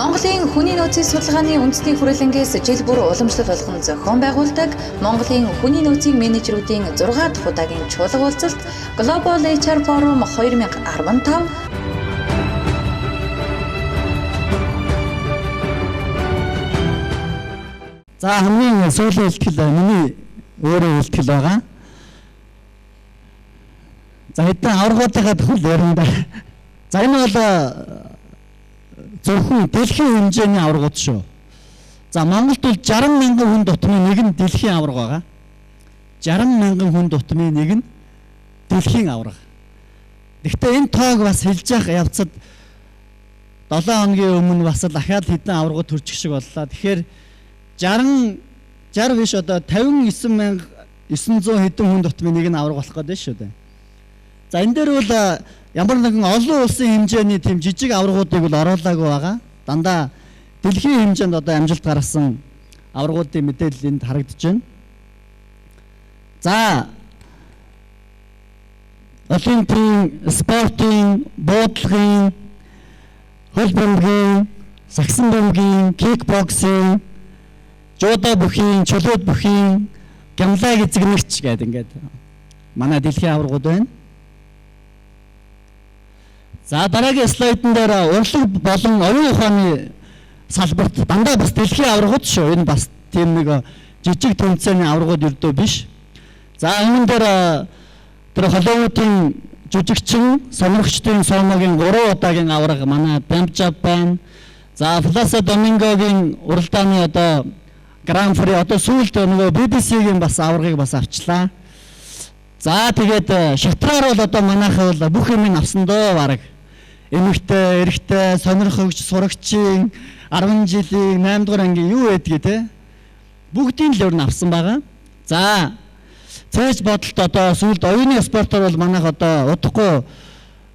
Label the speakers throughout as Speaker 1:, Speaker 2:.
Speaker 1: Монголын хүний нөөцийн судалгааны үндэсний хүрээлэнгээс жил бүр уламжлал болгон зохион байгуулдаг Монголын хүний нөөцийн менежерүүдийн 6 дахь удаагийн чуулга уулзалт Global HR Forum 2015
Speaker 2: За хамгийн сүүлийн хэлтгэл миний өөрөө хэлтгэл байгаа. За хэдэн аврагуудынхаа тухай ярина да. За энэ бол зөвхөн дэлхийн хэмжээний аврагууд шүү. За Монголд бол 60,000 хүн дутмын нэг нь дэлхийн авраг байгаа. 60,000 хүн дутмын нэг нь дэлхийн авраг. Гэхдээ энэ тоог бас хэлж явах явцад 7 хоногийн өмнө бас дахиад хэдэн аврагууд төрчих шиг боллоо. Тэгэхээр 60 биш одоо 59,900 хэдэн хүн дутмын нэг нь авраг болох гэдэг шүү дээ. За энэ дээр бол ямар нэгэн олон улсын хэмжээний тийм жижиг аврагуудыг бол оруулаагүй байгаа. Дандаа дэлхийн хэмжээнд одоо амжилт гаргасан аврагуудын мэдээлэл энд харагдаж байна. За олимпийн, спортын, буудлын, хөл бөмбөгийн, сагсан бөмбөгийн, кикбоксинг, жуудо бүхийн, чулууд бүхийн, гямлаг эзэгнэгч гэдэг ингээд манай дэлхийн аврагууд байна. За дараагийн слайдн дээр урлаг болон оюун ухааны салбарт дандаа бас дэлхийн аврагууд шүү. Энэ бас тийм нэг жижиг төвцөөний аврагууд ердөө биш. За энэ дээр тэр Холливуудын жүжигчин, сонирхчдын сумагийн 3 удаагийн авраг манай Бямжап байна. За Пласа Домингогийн уралдааны одоо Гран При одоо сүүлд нөгөө BBC-гийн бас аврагыг бас авчлаа. За тэгээд шатраар бол одоо манайхаа бол бүх юм авсан дөө бараг. Эмэгтэй, эрэгтэй, сонирхогч, сурагчийн 10 жилийн 8 дугаар ангийн юу байдгийг те бүгдийн л өөр авсан байгаа. За цээж бодолт одоо сүүлд оюуны спортоор бол манайх одоо удахгүй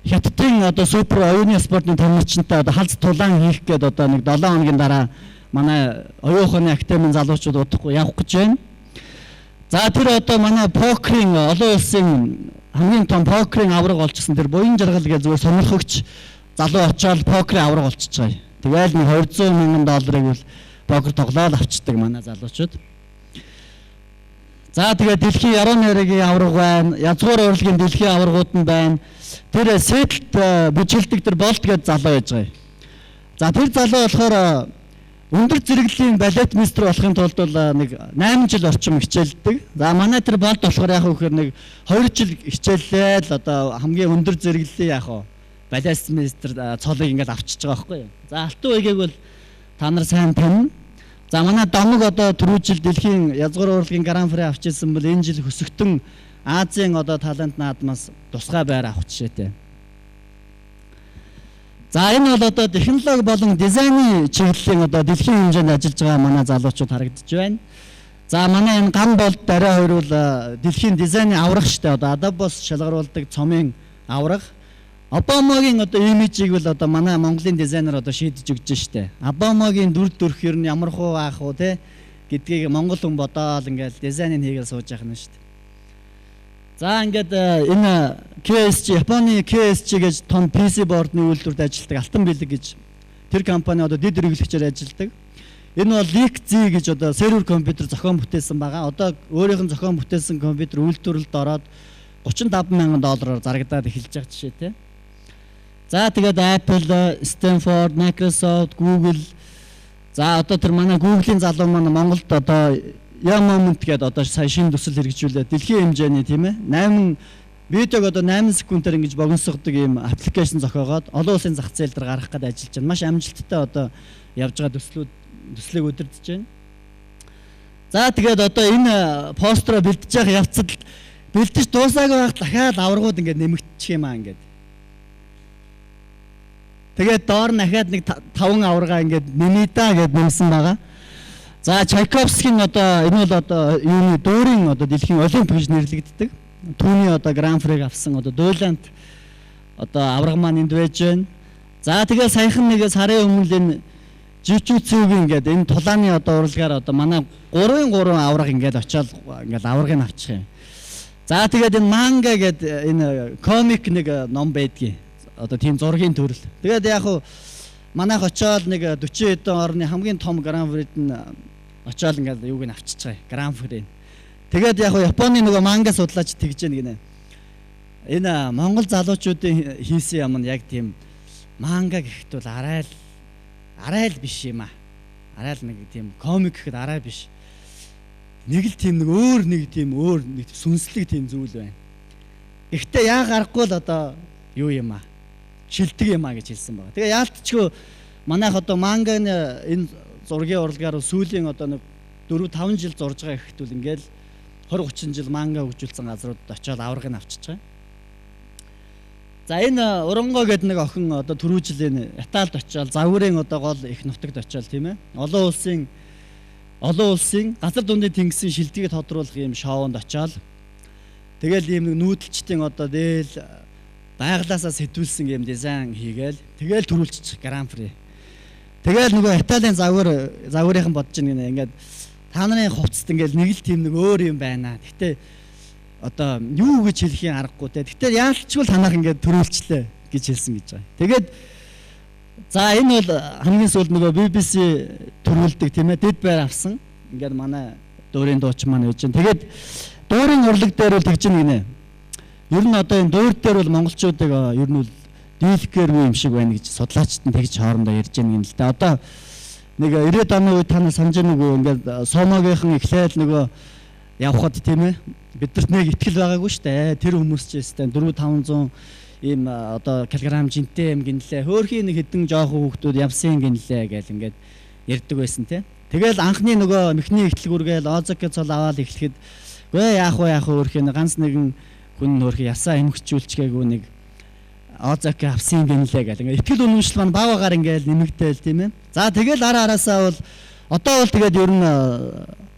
Speaker 2: хятадын одоо супер оюуны спортын томчонтой одоо халз тулаан хийх гээд одоо нэг 7 хоногийн дараа манай оюун ухааны академийн залуучууд удахгүй явах гэж байна. За тэр одоо манай покерын олон улсын хамгийн том покерын авраг олчихсан тэр буян жаргал гэж зүгээр сонирхогч залуу очоод покерын авраг олчихж байгаа. Тэгэл нэг $200,000 бол покер тоглоод авчдаг манай залуучууд. За тэгээд дэлхийн яруу найргийн авраг байна. Язгуур урлагийн дэлхийн аврагууд нь байна. Тэр сэтэлт бүжгэлдэг тэр болт гэж залуу байж байгаа. За тэр залуу болохоор өндөр зэрэглэлийн балет мистер болохын тулд бол нэг 8 жил орчим хичээлдэг. За манай тэр болд болохоор яг үхээр нэг 2 жил хичээллээ л одоо хамгийн өндөр зэрэглэлийн яг балет мистер цолыг ингээд авчиж байгаа байхгүй юу. За алтан үеийг бол та нар сайн таньна. За манай Домог одоо түрүү жил дэлхийн язгуур урлагийн Гран При авчижсэн бол энэ жил хөсөгтөн Азийн одоо талент наадмаас тусгай байр авах жишээтэй. За энэ бол одоо технологи болон дизайны чиглэлийн одоо дэлхийн хэмжээнд ажиллаж байгаа манай залуучууд харагдаж байна. За манай энэ ган болд дараа хоёр бол дэлхийн дизайны авраг штэ одоо Adobe-с шалгаруулдаг цомын авраг. Обамагийн одоо имижийг бол одоо манай Монголын дизайнер одоо шийдэж өгч штэ. Обамагийн дүр төрх ер нь ямар хуу аах уу те гэдгийг монгол хүн бодоол ингээл дизайныг хийгээл сууж яах нь штэ. За ингээд энэ KSG Японы KSG гэж том PC board-ны үйлдвэрт ажилладаг Алтан бэлэг гэж тэр компани одоо дэд хэрэглэгчээр ажилладаг. Энэ бол LeakZ гэж одоо сервер компьютер зохион бүтээсэн байгаа. Одоо өөрийнх нь зохион бүтээсэн компьютер үйлдвэрлэлд ороод $35,000 зарагдаад эхэлж байгаа жишээтэй. За тэгээд Apple, Stanford, Microsoft, Google за одоо тэр манай Google-ийн залуу маань Монголд одоо Yamamont гэдэг одоо сая шинэ төсөл хэрэгжүүлээд дэлхийн хэмжээний тийм ээ 8 видеог одоо 8 секундээр ингэж богиносгодог ийм аппликейшн зохиогоод олон улсын зах зээл дээр гаргах гэдэг ажиллаж байна. Маш амжилттай одоо явж байгаа төслийг удирдах байна. За тэгээд одоо энэ постероо бэлдэж явах явцад бэлдэж дуусаагүй байх дахиад аврагууд ингээд нэмэгдчих юм аа ингээд. Тэгээд доор нь дахиад нэг 5 аврагаа ингээд нэмэдаа гэд нэмсэн байгаа. За Чайковскийн одоо энэ бол одоо юуны дуурин одоо дэлхийн олимп гэж нэрлэгддэг. Түүний одоо Гран Приг авсан одоо дуйлант одоо авраг маань энд байж байна. За тэгээ саяхан нэг сарын өмнө энэ Жижүүцүүгийн ингээд энэ тулааны одоо урлагаар одоо манай 3 авраг ингээд очиод ингээд аврагыг авчих юм. За тэгээд энэ манга гэдэг энэ комик нэг ном байдгийг одоо тийм зургийн төрөл. Тэгээд яг хуу манайх очоод нэг 40 хэдэн орны хамгийн том Гран Прид нь очоод ингээд юуг нь авчиж байгаа Гран При. Тэгээд яг Японы нөгөө манга судлаач тэгж яаг гинэ. Энэ Монгол залуучуудын хийсэн юм нь яг тийм манга гэхэд бол арай л биш юм аа. Арай л нэг тийм комик гэхэд арай биш. Нэг л тийм нэг өөр нэг сүнслэг тийм зүйл байна. Гэхдээ яа гарахгүй л одоо юу юм аа. Шилдэг юм аа гэж хэлсэн байна. Тэгээ яалтчгүй манайх одоо манганы энэ зургийн урлагаар сүүлийн одоо нэг 4-5 жил зурж байгаа гэхтэл ингээл 20-30 жил манга хөгжүүлсэн газруудад очиод аврагыг авчиж байгаа. За энэ Уранго гэдэг нэг охин одоо түрүү жилийн Италид очиод загварын одоо гол их нутагт очиод тийм ээ. Олон улсын газар дундын тэнгисийн шилдэгийг тодруулах юм шоунд очиод тэгэл ийм нэг нүүдэлчдийн одоо дээл байглаасаа сэтүүлсэн юм дизайн хийгээл тэгэл төрүүлчих Гран При. Тэгэл нөгөө Италийн загварынхан бодож байна ингээд та нарын хувцад ингээд нэг л тийм нэг өөр юм байна. Гэтэ одоо юу гэж хэлхийн аргагүй те. Гэтэ яалтчгүй танах ингээд төрүүлчлээ гэж хэлсэн гэж байгаа. Тэгээд за энэ бол хамгийн сүүлд нөгөө BBC төрүүлдэг тийм ээ дэд байр авсан. Ингээд манай дуурийн дууч маань үеж байна. Тэгээд дуурийн урлаг дээр бол тэгж гинэ. Ер нь одоо энэ дуур дээр бол монголчуудыг ер нь бол дийлэхгүйр юм шиг байна гэж судлаачид нь тэгж хоорондоо ярьж байгаа юм л да. Одоо нэг 90-ад оны үед та нар санаж байгаа нөгөө ингээд Сомогийнхан эхлээл нөгөө явхад тийм ээ бидэрт нэг ихтгэл байгаагүй шүү дээ. Тэр хүмүүс ч өстэй 4-500 ийм одоо килограмм жинтэй юм гинлээ. Хөөрхийн нэг хэдэн жоохон хүүхдүүд явсан гинлээ гэж ингээд ярьдаг байсан тийм. Тэгэл анхны нөгөө мехний ихтлгүүргээл Озоки цол аваад эхлэхэд гээ яах вэ хөөрхийн ганц нэгэн хүн хөөрхий ясаа эмгчүүлчгээгүй нэг Озоки авсан гинлээ гэл ингээд ихтгэл үнэмшил маань баагаар ингээд нэмэгдээл тийм ээ. За тэгэл араасаа бол одоо бол тэгээд ер нь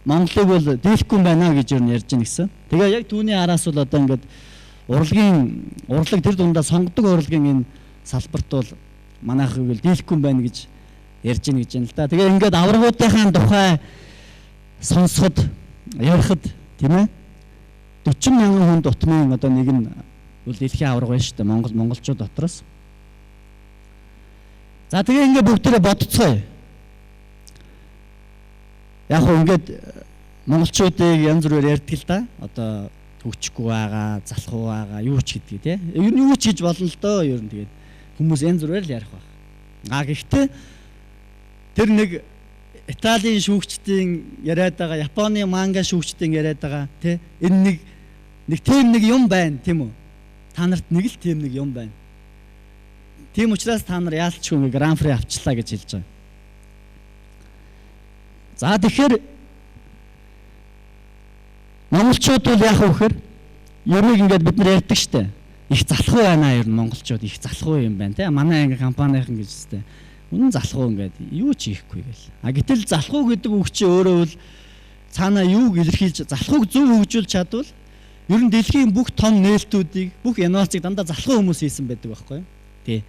Speaker 2: Монголыг бол дийлэхгүй байна гэж ер нь ярьж байна гэсэн. Тэгээ яг түүний араас бол одоо ингээд урлаг тэр дундаа сонгодог урлагийн энэ салбарт бол манайхыг бол дийлэхгүй байна гэж ярьж байна гэж байна л да. Тэгээ ингээд аврагуудынхаа тухай сонсоход ярихад тийм ээ 40 мянган хүн дутмын одоо нэг нь бол дэлхийн авраг байна шүү дээ монголчууд дотроос. За тэгээ ингээд бүгдээрээ бодцгоё. Яг хөө ингээд монголчуудыг янз бүрээр ярьдаг л да. Одоо төвчгүй байгаа, залхуу байгаа, юу ч гэдгийг тий. Ер нь юу ч хийж болно л доо ер нь тэгээд хүмүүс янз бүрээр л ярих баг. Гэхдээ тэр нэг Италийн шүүгчдийн яриад байгаа, Японы манга шүүгчдийн яриад байгаа тий. Энэ нэг тийм нэг юм байна тийм үү? Та нарт нэг л тийм нэг юм байна. Тийм учраас та нар яалчгүй Гран При авчлаа гэж хэлж байгаа. За тэгэхээр монголчууд бол яах вэ гэхээр ерөөг ингээд бид нар ярьдаг штэ. Их залхуу байна ер нь монголчууд их залхуу юм байна те. Манай анги компанийн гэж штэ. Үнэн залхуу ингээд юу ч хийхгүй гэл. Гэтэл залхуу гэдэг үг чи өөрөө бол цаана юуг илэрхийлж залхууг зөв хөгжүүлж чадвал ер нь дэлхийн бүх том нээлтүүдийг бүх инновацийг дандаа залхуу хүмүүс хийсэн байдаг байхгүй юу? Тий.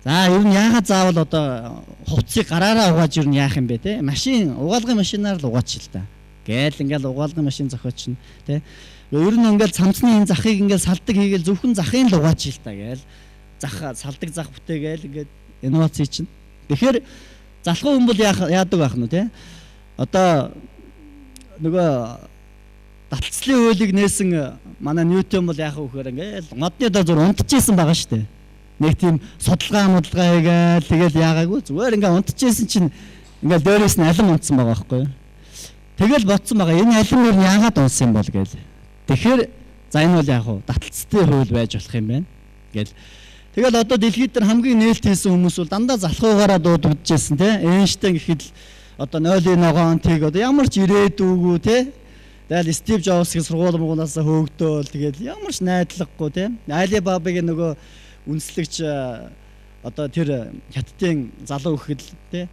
Speaker 2: За ер нь яагаад заавал одоо хувцсыг гараараа угааж ер нь яах юм бэ те? Машин угаалгын машинаар л угаач л та. Гээл ингээл угаалгын машин зохиоч нь те. Ер нь ингээл цамцны энэ захыг ингээл салдаг хийгээл зөвхөн захын л угаач л та гээл. Салдаг зах бүтээгээл ингээд инновац чинь. Тэгэхээр залхуу хүн бол яадаг байх нь те? Одоо нөгөө татцлын хуулийг нээсэн манай Ньютон бол яах вэ гэхээр ингээл модны дор унтчихсэн байгаа шүү дээ. Нэг тийм судалгаа хийгээл тэгэл яагаагүй зүгээр ингээ унтчихсэн чинь ингээл дээрээс нь алим унтсан байгаа байхгүй юу. Тэгэл ботсон байгаа. Энэ алим юу яагаад унсан юм бол гээл. Тэгэхээр за энэ бол яг уу таталцтай хууль байж болох юм байна гэл. Тэгэл одоо дэлхийд дээр хамгийн нээлт хийсэн хүмүүс бол дандаа залхуугаараа дуудагдчихсэн те. Эйнштейн гэхэд л одоо 0.1 онтыг одоо ямар ч ирээдүйгүй те. Тэгэл Стив Джобсгийн сургуулиудаас хөөгдөөл тэгэл ямар ч найдлаггүй те. Алибабагийн нөгөө үнслэгч одоо тэр хятадын залуу гэхэд те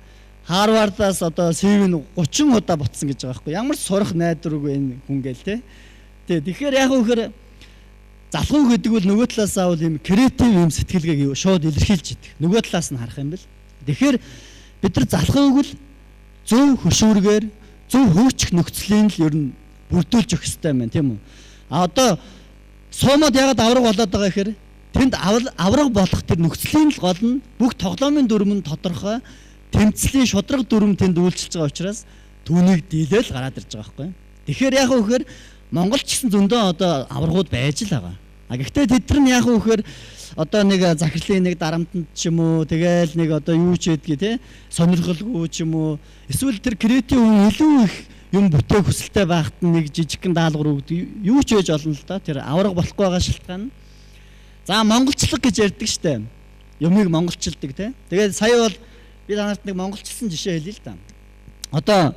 Speaker 2: Харвардаас одоо CV-н 30 удаа ботсон гэж байгаа байхгүй ямар ч сурах найдваргүй энэ хүн гээл те. Тэгэхээр яг үхээр залхуу гэдэг бол нөгөө талаасаа бол юм креатив юм сэтгэлгээг шууд илэрхийлж идэг. Нөгөө талаас нь харах юм бэл. Тэгэхээр бид нар залхууг л зөв хөшүүргээр зөв хөгжих нөхцөлийн л ер нь бүрдүүлж өгөх хэрэгтэй юм байна тийм үү. Одоо суумад ягаад авраг болоод байгаа гэхээр тэнд авраг болох тэр нөхцөлийн гол нь бүх тоглоомын дүрм нь тодорхой, тэмцлийн шудраг дүрм тэнд үйлчилж байгаа учраас түүнийг дийлэл гараад ирж байгаа байхгүй. Тэгэхээр яг үхээр Монгол ч гэсэн зөндөө одоо аврагууд байж л байгаа. Гэхдээ тэд нар яг үхээр одоо нэг захирлын нэг дарамтанд ч юм уу тэгэл нэг одоо юу ч гэдгийг те сонирхолгүй ч юм уу эсвэл тэр креатив хүн илүү их юм бүтээх хүсэлтэй байхад нэг жижигхэн даалгавар өгдөг юу ч байж болно л да тэр авраг болохгүй байгаа шалтгаан. За монголчлог гэж ярьдаг штэ. Юмыг монголчилдаг те. Тэгээд сая бол би танарт нэг монголчилсан жишээ хэлье л да. Одоо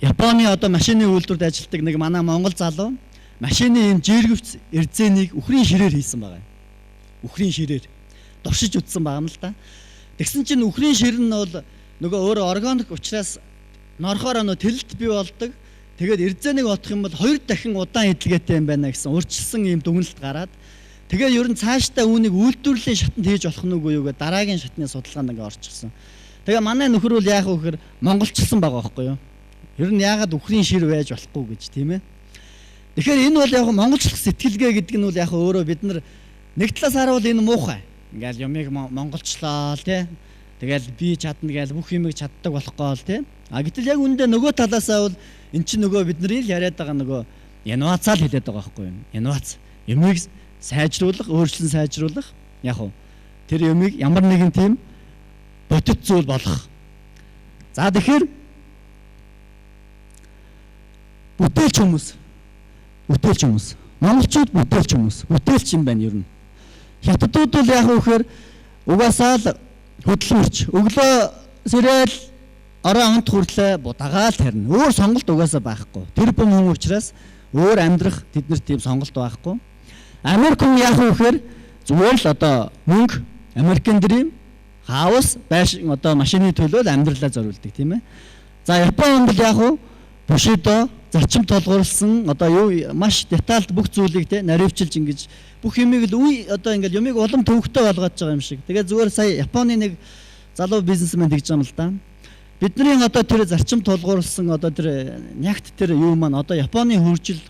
Speaker 2: Японы одоо машины үйлдвэрт ажилладаг нэг манай монгол залуу машины энэ жиргэвч эрзэнийг үхрийн ширээр хийсэн байгаа. Үхрийн ширээр дуршиж үтсэн байгаа юм л да. Тэгсэн чинь үхрийн шир нь бол нөгөө өөр органик учраас норхоор нөө тэлэлт бий болдог. Тэгээд эрзэнийг отох юм бол 2 дахин удаан эдлгээтэй юм байна гэсэн урьдчилсан ийм дүгнэлт гараад тэгээд ер нь цаашдаа үүнийг үйлдвэрлэлийн шатанд хийж болох нь үгүй юу гэдэг дараагийн шатны судалгаанд ингээ орчихсон. Тэгээ манай нөхөр бол яах вэ гэхээр монголчилсан байгаа байхгүй юу? Ер нь яагаад үхрийн шир байж болохгүй гэж тийм ээ. Тэгэхээр энэ бол яг монголчлох сэтгэлгээ гэдэг нь бол яг өөрөө бид нар нэг талаас харуул энэ муухай. Ингээл юмыг монголчлоо тий. Тэгэл би чадна гээл бүх юмыг чаддаг болохгүй л тий. А гэтэл яг үндэ нөгөө талаасаа бол эн чинь нөгөө бидний л яриад байгаа нөгөө инновацаа л хэлээд байгаа байхгүй юу? Инновац. Юмыг сайжруулах, өөрчлөн сайжруулах яг уу тэр юмыг ямар нэгэн тийм бодит зүйл болгох. За тэгэхээр бүтээлч хүмүүс монголчууд бүтээлч юм байна ер нь. Хятадууд бол яг үхээр угаасаа л хөдөлмөрч өглөө сэрэл орой онт хүрлээ дагаал тарина. Өөр сонголт угаасаа байхгүй. Тэр бүм хүн учраас өөр амьдрах тэднэр тийм сонголт байхгүй. Америк хүн яг үхээр зүгээр л одоо мөнгө American dream хаус байш одоо машины төлөөл амьдралаа зориулдаг тийм ээ. За Япон бол яг уу Bushido зарчим толгуурлсан одоо юу маш детальд бүх зүйлийг те наривчилж ингэж бүх юмыг л үе одоо ингээл юмыг улам төвөгтэй болгоод байгаа юм шиг. Тэгээд зүгээр сая Японы нэг залуу бизнесмен тэгж байгаа юм л да. Бидний одоо тэр зарчим толгуурлсан одоо тэр нягт тэр юу маань одоо Японы хөгжил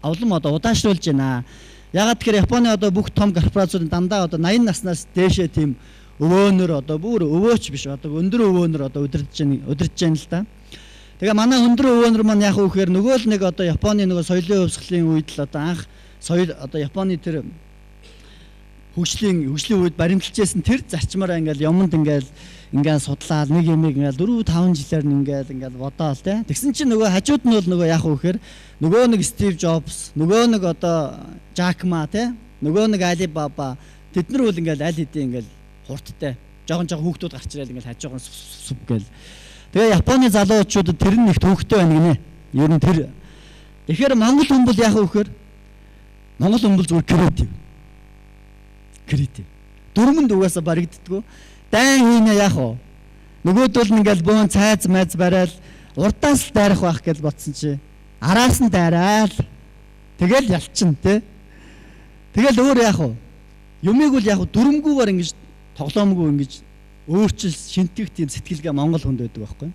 Speaker 2: авлам одоо удаашруулж байна. Ягаад тэгэхээр Японы одоо бүх том корпорациуд дандаа одоо 80 наснаас дээшээ тийм өвөөнөр одоо бүр өвөөч биш одоо өндөр өвөөнөр одоо удирдах жана л да. Тэгээ манай өндөр өвөөнөр маань яг үхээр нөгөө л нэг одоо Японы нөгөө соёлын хувьсгалын үед л одоо анх соёл одоо Японы тэр хөгжлийн үед баримталжсэн тэр зарчмаараа ингээл юмд ингээл судлаад нэг юмыг ингээл 4-5 жилээр ингээл бодоол те. Тэгсэн чинь нөгөө хажууд нь бол нөгөө яг үхээр нөгөө нэг Стив Джобс, нөгөө нэг одоо Жак Ма те, нөгөө нэг Алибаба тэд нар бол ингээл аль хэдийн ингээл хурдтай жоохон хүүхдүүд гарч ирэл ингээл хажуугаар сүв гээл. Тэгээ Японы залуучуудад тэр нь их төвөгтэй байна гинэ. Ер нь тэр. Тэгэхээр монгол хүн бол яг үхээр монгол хүн бол зүгээр креатив. Дөрмөнд угаасаа баригддаггүй. Дайн хийнэ яг уу. Нөгөөдөл нь ингээл бөөн цайз майз барайл урдаас дайрах байх гэж бодсон чи араас нь дайраал. Тэгэл ялчин те. Тэгэл өөр яг уу. Юмыг бол яг дөрмгүйгээр ингэж тоглоомгүй ингэж өөрчил шинтгэх тийм сэтгэлгээ монгол хүнд байдаг байхгүй.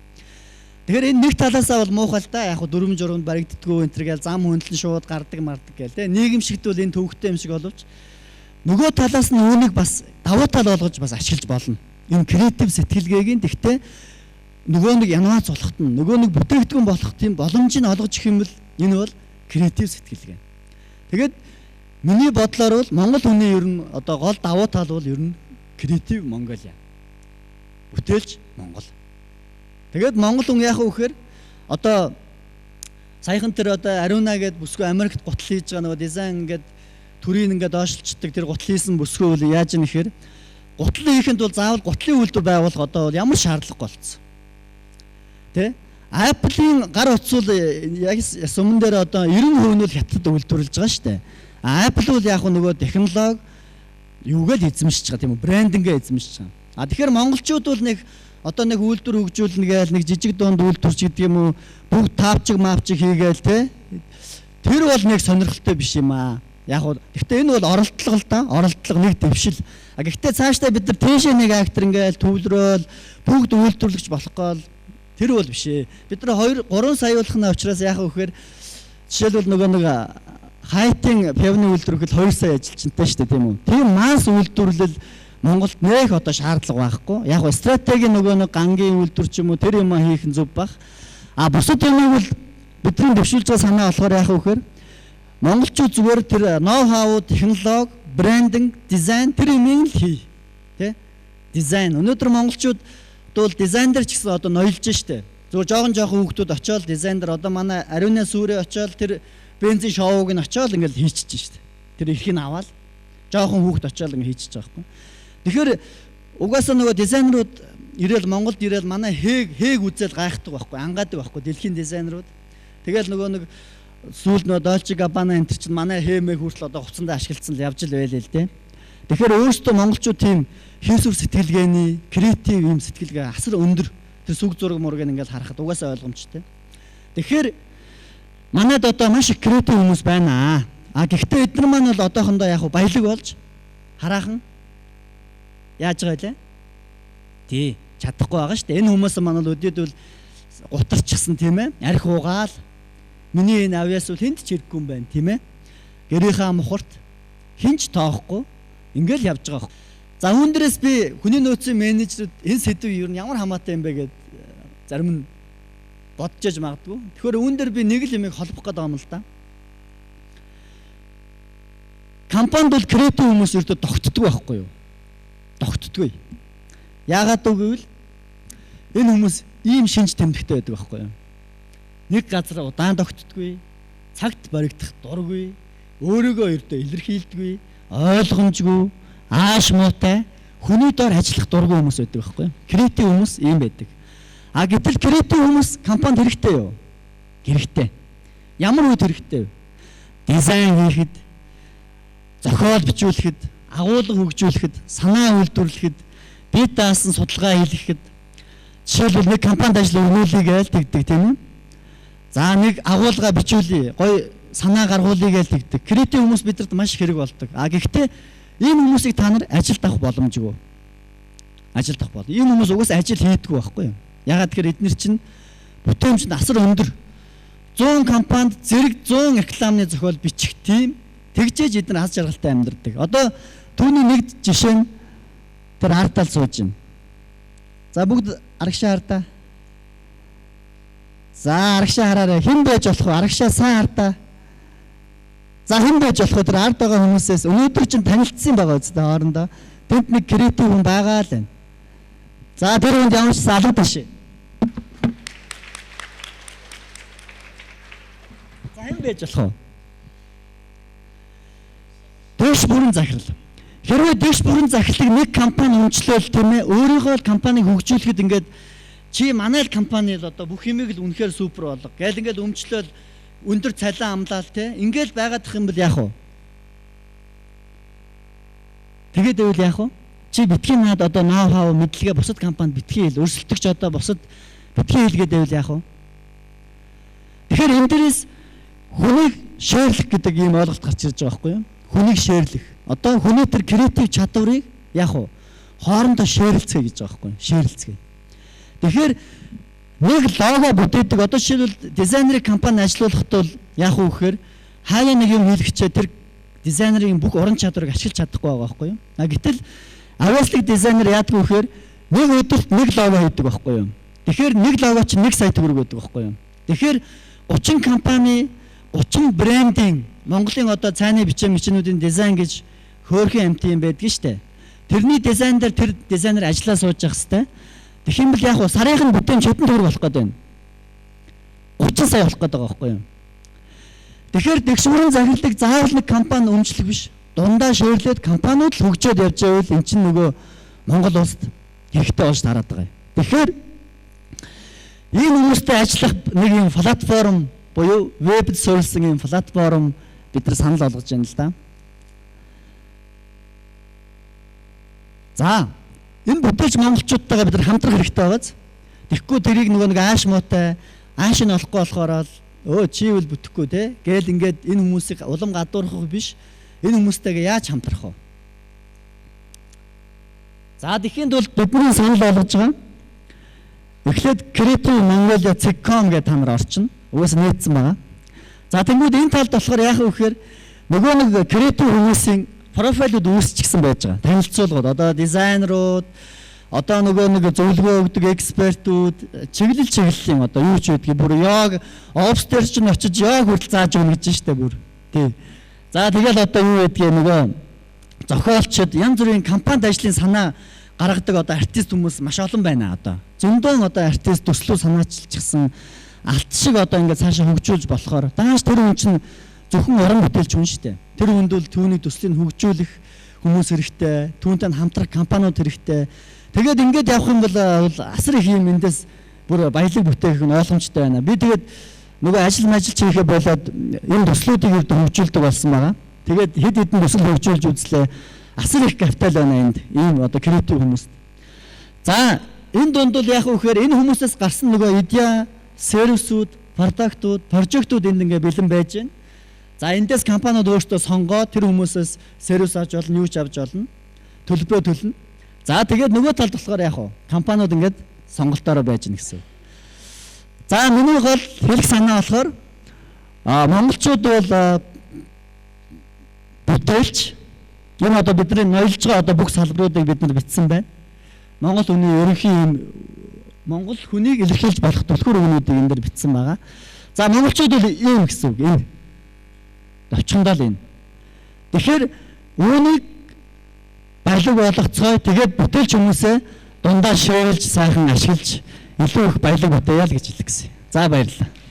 Speaker 2: Тэгэхээр энэ нэг талаасаа бол муухай л да. Яг дөрөм журманд баригддаггүй энэ төр гээл зам хөндлөн шууд гардаг мардаг гээл те. Нийгэмшигт бол энэ төвөгтэй юм шиг боловч нөгөө талаас нь үүнийг бас давуу тал болгож бас ашиглаж болно. Энэ креатив сэтгэлгээг нь тэгтээ нөгөө нэг инновац болохт нь нөгөө нэг бүтээгдэхүүн болох тийм боломжийг олгож өгөх юм бол энэ бол креатив сэтгэлгээ. Тэгээд миний бодлоор бол монгол хүний ер нь одоо гол давуу тал бол ер нь креатив Монголиа. Бүтээлч Монгол. Тэгээд монгол хүн яах вэ гэхээр одоо саяхан тэр одоо Аруна гэдэг бүсгүй Америкт гутал хийж байгаа нөгөө дизайн ингээд төрийг ингээд доошлцдаг тэр гутал хийсэн бүсгүй бол яаж юм нэхэр гутал хийхэд бол заавал гутлын үйлдвэр байгуулах одоо ямар шаардлага болцсон. Тэ? Apple-ийн гар утсуул яг суман дээр одоо 90% нь хятад үйлдвэрлэж байгаа шүү дээ. Apple бол яг нөгөө технологи юугаар эзэмшиж байгаа тийм үү? Брендингээ эзэмшиж байгаа. А тэгэхээр монголчууд бол нэг одоо нэг үйлдвэр хөгжүүлнэ гээл нэг жижиг дунд үйлдвэрч гэдэг юм уу бүгд таавчиг маавчиг хийгээл те тэр бол нэг сонирхолтой биш юм аа. Яг уу гэхдээ энэ бол оролдлого л да. Оролдлого нэг дэвшил. А гэхдээ цаашдаа бид нар тийшээ нэг актер ингээл төвлөрөөл бүгд үйлдвэрлэгч болох гол тэр бол биш ээ. Бид нар 2-3 сая болох нь учраас яг үхээр жишээлбэл нөгөө нэг хайтын пивны үйлдвэрлэл 2 сая ажилчинтай шүү дээ тийм үү. Тийм масс үйлдвэрлэл Монголд нэх одоо шаардлага байхгүй. Яг нь стратеги нөгөө нэг гангийн үйлдвэр ч юм уу тэр юм хийх нь зөв баг. А бусад юмыг бол бидний дэвшүүлж байгаа санаа болохоор яах вэ гэхээр монголчууд зүгээр тэр ноу хау, технологи, брендинг, дизайн тэр юмыг л хий. Тэ? Дизайн. Өнөөдөр монголчууд бол дизайнер ч гэсэн одоо ноёлж штэ. Зүгээр жоохон хүүхдүүд очиод дизайнер одоо манай ариуны сүрээ очиод тэр бензин шоуг нь очиод ингээл хийчихэж штэ. Тэр эрхийг аваад жоохон хүүхд очиод ингээ хийчихэж байгаа байхгүй. Тэгэхээр угаасаа нөгөө дизайнерууд ирээл Монголд ирээл манай хээг үзэл гайхдаг байхгүй, ангаадаг байхгүй дэлхийн дизайнерууд. Тэгэл нөгөө нэг сүүлд нөгөө Dolce Gabbana энэ чинь манай хэмээг хүртэл одоо хувцсандаа ашигласан л явж л байлээ л дээ. Тэгэхээр өөрсдөө монголчууд тийм хийсвэр сэтгэлгээний креатив юм сэтгэлгээ асар өндөр тэр сүг зураг мураг ингээл харахад угаасаа ойлгомжтой. Тэгэхээр манайд одоо маш их креатив хүмүүс байна. Гэхдээ эдгээр маань бол одоохондоо яг баялаг болж хараахан яаж байгаа лээ? Тий, чадахгүй байгаа шүү дээ. Энэ хүмүүс маань бол өдөөдөл гутарчихсан тийм ээ. Арх уугаал. Миний энэ авьяас бол хүнд ч хэрэггүй юм байна, тийм ээ. Гэрийнхаа мухарт хинч тоохгүй ингээл явж байгаа. За үүн дээрээс би хүний нөөцийн менежерүүд энэ сэдвийг юу ямар хамаатай юм бэ гэд зарим нь бодож яж магадгүй. Тэгэхээр үүн дээр би нэг л юмыг холбох гэдэг юм л да. Компанид бол креатив хүмүүс өртөө тогтддог байхгүй юу? Тогтдгүй. Яагаад гэвэл энэ хүмүүс ийм шинж тэмдэгтэй байдаг байхгүй юу? Нэг газар удаан тогтдгүй, цагт баригдах дургүй, өөрийгөө өртөө илэрхийлдэггүй, ойлгомжгүй, ааш муутай, хүний доор ажиллах дургүй хүмүүс байдаг байхгүй юу? Креатив хүмүүс ийм байдаг. Гэтэл креатив хүмүүс компанид хэрэгтэй юу? Хэрэгтэй. Ямар үед хэрэгтэй вэ? Дизайн хийхэд, зохиол бичүүлэхэд, агуулга хөгжүүлэхэд, санаа үйлдвэрлэхэд, бие даасан судалгаа хийлгэхэд жишээлбэл нэг компанид ажил өргүүлье гээл тэгдэг тийм үү? За нэг агуулга бичүүлье, гоё санаа гаргуулъя гээл тэгдэг. Креатив хүмүүс бидэнд маш их хэрэг болдог. Гэхдээ ийм хүмүүсийг та нар ажилд авах боломжгүй. Ажилд авах бол. Ийм хүмүүс угаас ажил хийдэггүй байхгүй юу? Ягаад гэхээр эдгээр чинь бүтээмж нь асар өндөр. 100 компанид зэрэг 100 рекламны зохиол бичих тийм тэгжээж эдгээр аз жаргалтай амьдардаг. Одоо түүний нэг жишээ нь тэр артал сууж байна. За бүгд арагшаа хардаа. За арагшаа хараарай. Хэн байж болох вэ? Арагшаа сайн хардаа. За хэн байж болох вэ? Тэр ард байгаа хүмүүсээс өнөөдөр чинь танилцсан байгаа үстэй хоорондоо. Тэнд нэг креатив хүн байгаа л байна. За тэр хүнд ямар ч салгад бишээ. За хэн байж болох вэ? Дэвш бүрэн захирал. Хэрвээ дэвш бүрэн захирлыг нэг компани өмчлөөл тийм ээ өөрийнхөө компанийг хөгжүүлэхэд ингээд чи манай л компани л одоо бүх юмыг л үнэхээр супер болго. Гээл ингээд өмчлөөл өндөр цалин амлаал тийм ингээд байгаадах юм бол яах вэ? Тэгээд байвал яах вэ? Чи битгий наад одоо ноу хау мэдлэгээ бусад компанид битгий хэл өрсөлдөгч одоо бусад битгий хэлгээд байвал яах вэ? Тэгэхээр энэ дээрээс хүнийг шеэрлэх гэдэг ийм ойлголт гарч ирж байгаа байхгүй юу? Хүнийг шеэрлэх. Одоо хүний тэр креатив чадварыг яах вэ? Хоорондоо шеэрлцгээе гэж байгаа байхгүй юу? Шеэрлцгээе. Тэгэхээр нэг лого бүтээдэг. Одоо жишээлбэл дизайнерын компани ажиллуулахад бол яах вэ гэхээр хаяа нэг юм хийлгэчээ тэр дизайнерын бүх уран чадварыг ашиглаж чадахгүй байгаа байхгүй юу? Гэтэл авьяаслаг дизайнер яадаг вэ гэхээр нэг өдөрт нэг лого хийдэг байхгүй юу? Тэгэхээр нэг лого чинь 1 сая төгрөг байдаг байхгүй юу? Тэгэхээр 30 компани 30 брендинг Монголын одоо цайны бичнүүдийн дизайн гэж хөөрхөн амт юм байдаг шүү дээ. Тэрний дизайн дээр тэр дизайнер ажиллаа сууж явах хэвээр. Тэгэх юм бол яг сарын бүтээн хэдэн төгрөг болох гээд байна? 30 сая болох гээд байгаа байхгүй юу? Тэгэхээр дэвшмөрөн захиралдаг заавал нэг компани өмчлөх биш. Дундаа шөөрлөөд компаниуд л хөгжөөд явж байвал эн чинь нөгөө Монгол улсад хэрэгтэй болж тараад байгаа юм. Тэгэхээр ийм хүмүүстэй ажиллах нэг юм платформ буюу вебд суурилсан юм платформ бид нар санал болгож байна л да. За энэ бүтээлч монголчуудтайгаа бид нар хамтрах хэрэгтэй байгааз. Тэгэхгүй тэрийг нөгөө нэг ааш муутай ааш нь олохгүй болохоор л чивэл бүтэхгүй те гээл ингээд энэ хүмүүсийг улам гадуурхах биш. Энэ хүмүүстэйгээ яаж хамтрах вэ? За тэгэхэд бол бидний санал болгож байгаа. Эхлээд Creative Mongolia.com гэдэг та нар орчин. Угсаа нээсэн байгаа. За тэнгууд энэ талд болохоор яах вэ гэхээр нөгөө нэг креатив хүмүүсийн профайлууд үүсчихсэн байж байгаа. Танилцуулгууд одоо дизайнерууд, одоо нөгөө нэг зөвлөгөө өгдөг экспертүүд, чиглэлийн одоо юу ч байдгийг бүр яг офс дээр ч очиж яг хүртэл зааж өгнө гэж штэ бүр. Тий. За тэгэл одоо юу байдгийг нөгөө зохиолчид янз бүрийн компанид ажлын санаа гаргадаг одоо артист хүмүүс маш олон байна одоо. Зөндөө одоо артист төслөө санаачилчихсан алт шиг одоо ингээд цаашаа хөгжүүлж болохоор дааш тэр хүн чинь зөвхөн уран бүтээлч хүн шүү дээ. Тэр хүнд бол түүний төслийг хөгжүүлэх хүмүүс хэрэгтэй, түүнтэй хамтрах компаниуд хэрэгтэй. Тэгээд ингээд явах юм бол асар их юм эндээс бүр баялаг бүтээх нь ойлгомжтой байна. Би тэгээд нөгөө ажил хийхээ болоод энэ төслүүдийг хөгжүүлдэг болсон байгаа. Тэгээд хэд хэдэн төсөл хөгжүүлж үзлээ. Асар их капитал байна энд. Ийм одоо креатив хүмүүс. За энэ дунд бол яах вэ гэхээр энэ хүмүүсээс гарсан нөгөө идея, сервисүүд, продуктууд, прожектууд энд ингээ бэлэн байж байна. За эндээс компаниуд өөрсдөө сонгоод тэр хүмүүсээс сервис авч болно, юу ч авч болно. Төлбөрөө төлнө. За тэгээд нөгөө талд болохоор яах вэ? Компаниуд ингээд сонголтоороо байж гэнэ гэсэн. За миний гол хэлэх санаа болохоор монголчууд бол бүтээлч энэ одоо бидний ноёлж байгаа одоо бүх салбаруудыг бид нар бичсэн байна. Монгол хүний ерөнхий юм Монгол хүнийг илэрхийлж болох түлхүүр өгнүүдийг энэ дэр бичсэн байгаа. За монголчууд бол ийм гэсэн үг. Энэ товчхондоо л энэ. Тэгэхээр үүнийг баялаг болгоцгой тэгээд бүтээлч хүмүүсээ дундаа шийлж сайхан ашиглаж илүү их баялаг бүтээе л гэж хэлэх гэсэн. За баярлалаа.